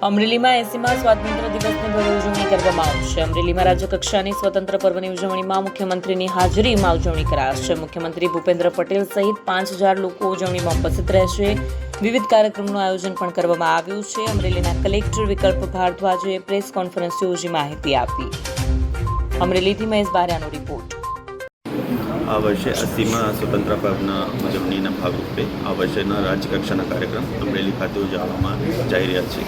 અમરેલીમાં 80મા સ્વાતંત્ર્ય દિવસની ભવ્ય ઉજવણી કરવામાં આવશે। અમરેલીમાં રાજ્યકક્ષાની સ્વતંત્ર પર્વની ઉજવણીમાં મુખ્યમંત્રીની હાજરીમાં ઉજવણી કરાશે। મુખ્યમંત્રી ભૂપેન્દ્ર પટેલ સહિત 5000 લોકો ઉજવણીમાં ઉપસ્થિત રહેશે। વિવિધ કાર્યક્રમોનું આયોજન પણ કરવામાં આવ્યું છે। અમરેલીના કલેક્ટર વિકલ્પ ભારદ્વાજે પ્રેસ કોન્ફરન્સ યોજી માહિતી આપી। અમરેલીથી મહેશ બારિયાનો રિપોર્ટ। આ વર્ષે 80મા સ્વતંત્ર પર્વના ઉજવણીના ભાગરૂપે આ વર્ષેના રાજ્યકક્ષાના કાર્યક્રમ અમરેલી ખાતે ઉજવવામાં જઈ રહ્યા છે।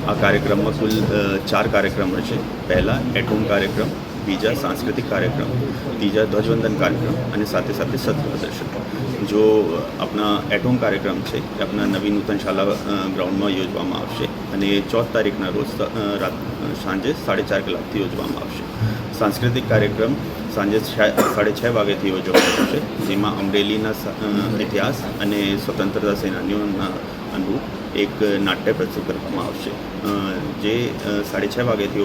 આ કાર્યક્રમમાં કુલ 4 કાર્યક્રમ હશે। પહેલા એટ હોમ કાર્યક્રમ, બીજા सांस्कृतिक कार्यक्रम, तीजा ध्वजवंदन कार्यक्रम અને સાથે સાથે સત્ર પ્રદર્શન। જો આપણા એટ હોમ કાર્યક્રમ છે એ આપણા નવી નૂતન શાળા ગ્રાઉન્ડમાં યોજવામાં આવશે અને 14 તારીખના રોજ સાંજે 4:30 કલાકથી યોજવામાં આવશે। सांस्कृतिक कार्यक्रम સાંજે 6:30 વાગ્યાથી યોજવામાં આવશે, જેમાં અમરેલીના ઇતિહાસ અને સ્વતંત્રતા સેનાનીઓના અનુરૂપ એક નાટ્ય પ્રસ્તુત કરવામાં આવશે, જે 6:30 વાગ્યાથી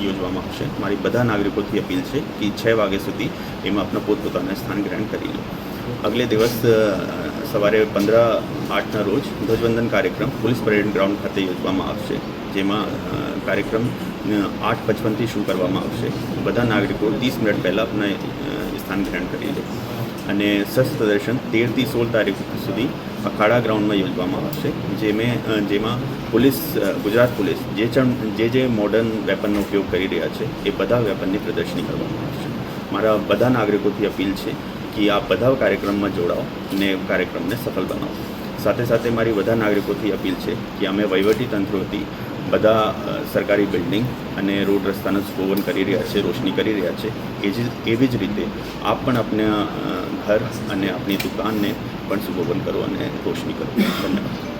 યોજવામાં આવશે। મારી બધા નાગરિકોથી અપીલ છે કે 6 વાગ્યા સુધી એમાં આપણા પોતપોતાના સ્થાન ગ્રહણ કરી લે। અગલે દિવસ સવારે 15/8ના રોજ ધ્વજવંદન કાર્યક્રમ પોલીસ પરેડ ગ્રાઉન્ડ ખાતે યોજવામાં આવશે, જેમાં કાર્યક્રમ 8:55થી શરૂ કરવામાં આવશે। બધા નાગરિકો 30 મિનિટ પહેલાં આપણા સ્થાન ગ્રહણ કરી લે અને શસ્ત્ર પ્રદર્શન 13થી 16 તારીખ સુધી અખાડા ગ્રાઉન્ડમાં યોજવામાં આવશે, જેમાં પોલીસ ગુજરાત પોલીસ જે મોડર્ન વેપનનો ઉપયોગ કરી રહ્યા છે એ બધા વેપનની પ્રદર્શની કરવામાં આવશે। મારા બધા નાગરિકોથી અપીલ છે કે આ બધા કાર્યક્રમમાં જોડાઓ અને કાર્યક્રમને સફળ બનાવો। સાથે સાથે મારી બધા નાગરિકોથી અપીલ છે કે અમે વહીવટી તંત્રોથી બધા સરકારી બિલ્ડિંગ અને રોડ રસ્તાનું સુશોભન કરી રહ્યા છે, રોશની કરી રહ્યા છે। એવી જ રીતે આપ પણ આપણા ઘર અને આપણી દુકાનને પણ સુશોભન કરો અને રોશની કરો। ધન્યવાદ।